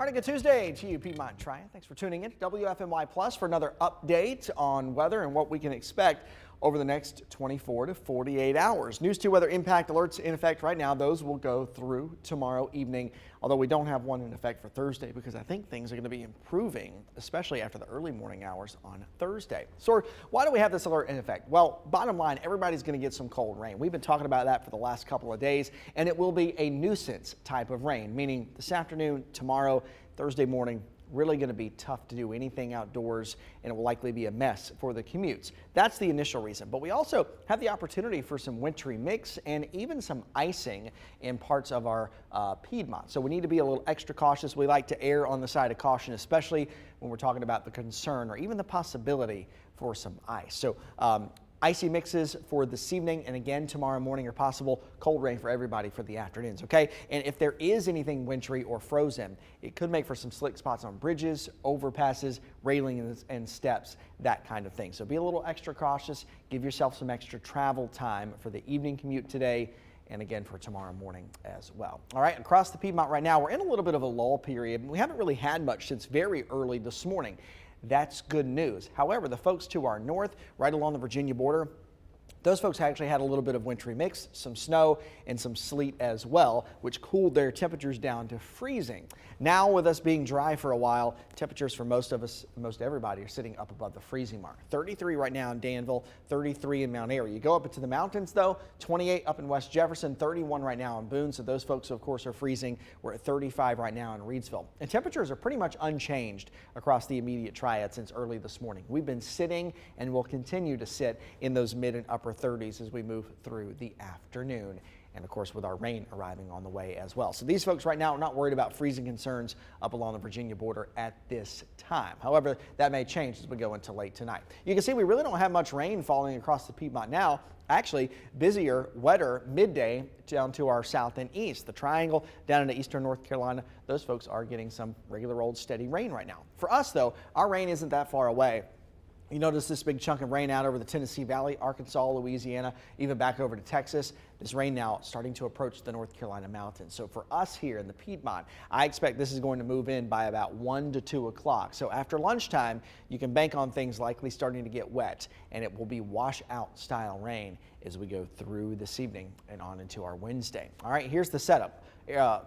All right, good Tuesday to you, Piedmont Triad. Thanks for tuning in to WFMY Plus for another update on weather and what we can expect over the next 24 to 48 hours. News 2 weather impact alerts in effect right now. Those will go through tomorrow evening, although we don't have one in effect for Thursday because I think things are going to be improving, especially after the early morning hours on Thursday. So why do we have this alert in effect? Well, bottom line, everybody's going to get some cold rain. We've been talking about that for the last couple of days, and it will be a nuisance type of rain, meaning this afternoon, tomorrow, Thursday morning, really going to be tough to do anything outdoors, and it will likely be a mess for the commutes. That's the initial reason. But we also have the opportunity for some wintry mix and even some icing in parts of our Piedmont. So we need to be a little extra cautious. We like to err on the side of caution, especially when we're talking about the concern or even the possibility for some ice. So icy mixes for this evening and again tomorrow morning are possible. Cold rain for everybody for the afternoons, okay? And if there is anything wintry or frozen, it could make for some slick spots on bridges, overpasses, railings and steps, that kind of thing. So be a little extra cautious. Give yourself some extra travel time for the evening commute today and again for tomorrow morning as well. All right, across the Piedmont right now, we're in a little bit of a lull period. We haven't really had much since very early this morning. That's good news. However, the folks to our north, right along the Virginia border, those folks actually had a little bit of wintry mix, some snow and some sleet as well, which cooled their temperatures down to freezing. Now with us being dry for a while, temperatures for most of us, most everybody are sitting up above the freezing mark. 33 right now in Danville, 33 in Mount Airy. You go up into the mountains though, 28 up in West Jefferson, 31 right now in Boone. So those folks of course are freezing. We're at 35 right now in Reedsville. And temperatures are pretty much unchanged across the immediate Triad since early this morning. We've been sitting and will continue to sit in those mid and upper 30s as we move through the afternoon. And of course with our rain arriving on the way as well. So these folks right now are not worried about freezing concerns up along the Virginia border at this time. However, that may change as we go into late tonight. You can see we really don't have much rain falling across the Piedmont now. Actually busier, wetter midday down to our south and east. The triangle down into eastern North Carolina, those folks are getting some regular old steady rain right now. For us though, our rain isn't that far away. You notice this big chunk of rain out over the Tennessee Valley, Arkansas, Louisiana, even back over to Texas. This rain now starting to approach the North Carolina mountains. So for us here in the Piedmont, I expect this is going to move in by about 1 to 2 o'clock. So after lunchtime, you can bank on things likely starting to get wet, and it will be washout style rain as we go through this evening and on into our Wednesday. All right, here's the setup.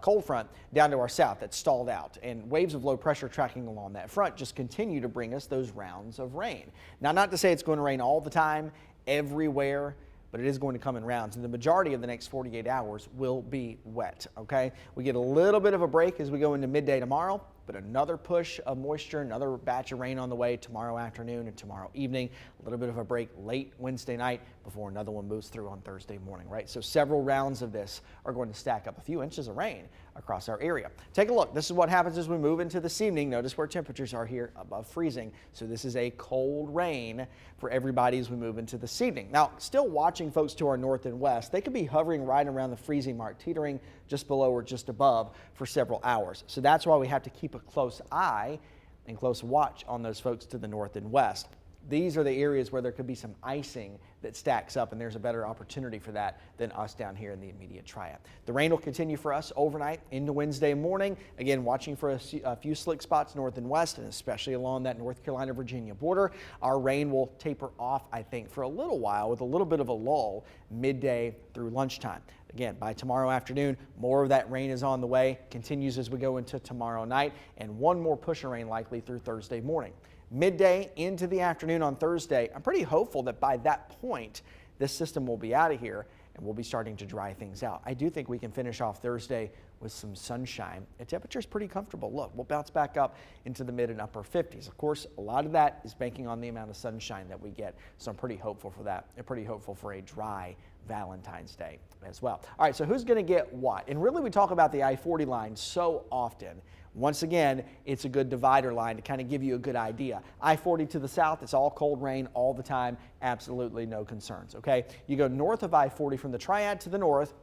Cold front down to our south that's stalled out, and waves of low pressure tracking along that front just continue to bring us those rounds of rain. Now, not to say it's going to rain all the time everywhere, but it is going to come in rounds, and the majority of the next 48 hours will be wet, okay? We get a little bit of a break as we go into midday tomorrow, but another push of moisture, another batch of rain on the way tomorrow afternoon and tomorrow evening. A little bit of a break late Wednesday night before another one moves through on Thursday morning, right? So several rounds of this are going to stack up a few inches of rain across our area. Take a look. This is what happens as we move into this evening. Notice where temperatures are here above freezing. So this is a cold rain for everybody as we move into this evening. Now, still watching folks to our north and west. They could be hovering right around the freezing mark, teetering just below or just above for several hours. So that's why we have to keep a close eye and close watch on those folks to the north and west. These are the areas where there could be some icing that stacks up, and there's a better opportunity for that than us down here in the immediate Triad. The rain will continue for us overnight into Wednesday morning. Again, watching for a few slick spots north and west, and especially along that North Carolina-Virginia border. Our rain will taper off, I think, for a little while with a little bit of a lull midday through lunchtime. Again, by tomorrow afternoon, more of that rain is on the way, continues as we go into tomorrow night, and one more push of rain likely through Thursday morning. Midday into the afternoon on Thursday, I'm pretty hopeful that by that point, this system will be out of here and we'll be starting to dry things out. I do think we can finish off Thursday with some sunshine. The temperature is pretty comfortable. Look, we'll bounce back up into the mid and upper 50s. Of course, a lot of that is banking on the amount of sunshine that we get. So I'm pretty hopeful for that. I'm pretty hopeful for a dry Valentine's Day as well. All right, so who's going to get what? And really, we talk about the I-40 line so often. Once again, it's a good divider line to kind of give you a good idea. I-40 to the south, it's all cold rain all the time. Absolutely no concerns, okay? You go north of I-40 from the Triad to the north,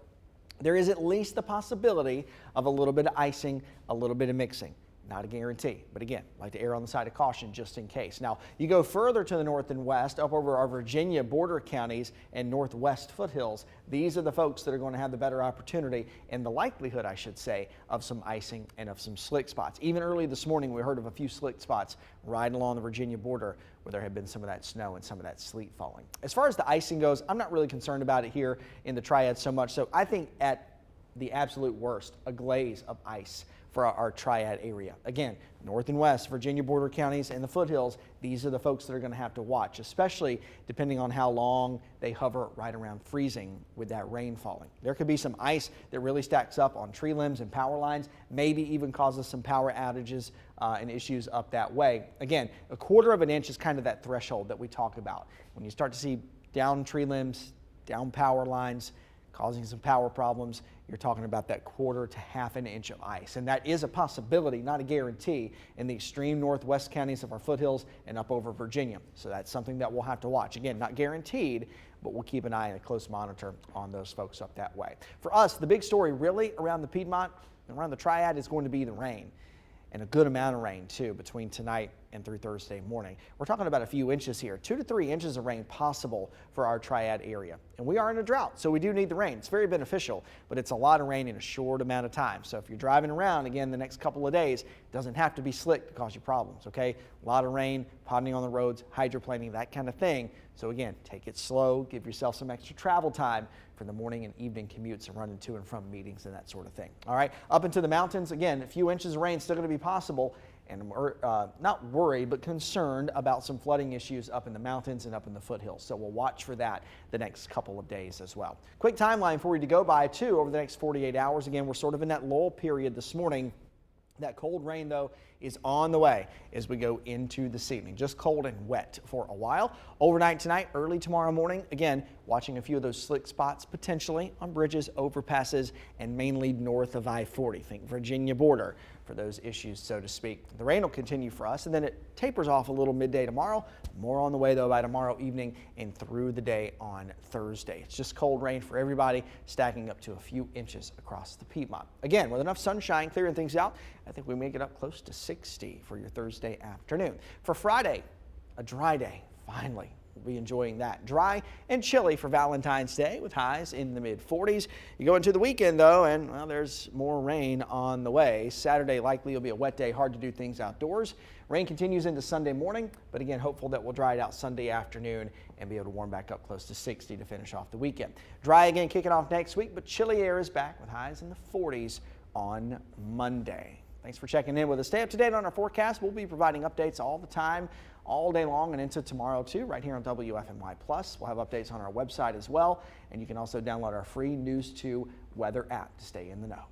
there is at least the possibility of a little bit of icing, a little bit of mixing. not a guarantee, but again, like to err on the side of caution just in case. Now, you go further to the north and west, up over our Virginia border counties and northwest foothills. These are the folks that are going to have the better opportunity and the likelihood, I should say, of some icing and of some slick spots. Even early this morning, we heard of a few slick spots right along the Virginia border where there had been some of that snow and some of that sleet falling. As far as the icing goes, I'm not really concerned about it here in the Triad so much. So I think at the absolute worst, a glaze of ice for our Triad area. Again, north and west, Virginia border counties and the foothills, these are the folks that are going to have to watch, especially depending on how long they hover right around freezing with that rain falling. There could be some ice that really stacks up on tree limbs and power lines, maybe even causes some power outages and issues up that way. Again, 1/4 of an inch is kind of that threshold that we talk about. When you start to see down tree limbs, down power lines, causing some power problems, you're talking about that 1/4 to 1/2 an inch of ice. And that is a possibility, not a guarantee, in the extreme northwest counties of our foothills and up over Virginia. So that's something that we'll have to watch. Again, not guaranteed, but we'll keep an eye and a close monitor on those folks up that way. For us, the big story really around the Piedmont and around the Triad is going to be the rain. And a good amount of rain too between tonight and through Thursday morning. We're talking about a few inches here, 2 to 3 inches of rain possible for our Triad area. And we are in a drought, so we do need the rain. It's very beneficial, but it's a lot of rain in a short amount of time. So if you're driving around again the next couple of days, it doesn't have to be slick to cause you problems, okay? A lot of rain, potting on the roads, hydroplaning, that kind of thing. So again, take it slow, give yourself some extra travel time for the morning and evening commutes and running to and from meetings and that sort of thing. All right, up into the mountains, again, a few inches of rain still going to be possible. And we're not worried, but concerned about some flooding issues up in the mountains and up in the foothills. So we'll watch for that the next couple of days as well. Quick timeline for you to go by, too, over the next 48 hours. Again, we're sort of in that lull period this morning. That cold rain, though, is on the way as we go into this evening. Just cold and wet for a while. Overnight tonight, early tomorrow morning, again, watching a few of those slick spots potentially on bridges, overpasses, and mainly north of I-40. Think Virginia border for those issues, so to speak. The rain will continue for us, and then it tapers off a little midday tomorrow. More on the way, though, by tomorrow evening and through the day on Thursday. It's just cold rain for everybody, stacking up to a few inches across the Piedmont. Again, with enough sunshine clearing things out, I think we may get up close to 60 for your Thursday afternoon. For Friday, a dry day, finally. We'll be enjoying that. Dry and chilly for Valentine's Day with highs in the mid-40s. You go into the weekend, though, and, well, there's more rain on the way. Saturday likely will be a wet day, hard to do things outdoors. Rain continues into Sunday morning, but again, hopeful that we'll dry it out Sunday afternoon and be able to warm back up close to 60 to finish off the weekend. Dry again kicking off next week, but chilly air is back with highs in the 40s on Monday. Thanks for checking in with us. Stay up to date on our forecast. We'll be providing updates all the time, all day long and into tomorrow too, right here on WFMY Plus. We'll have updates on our website as well, and you can also download our free News 2 weather app to stay in the know.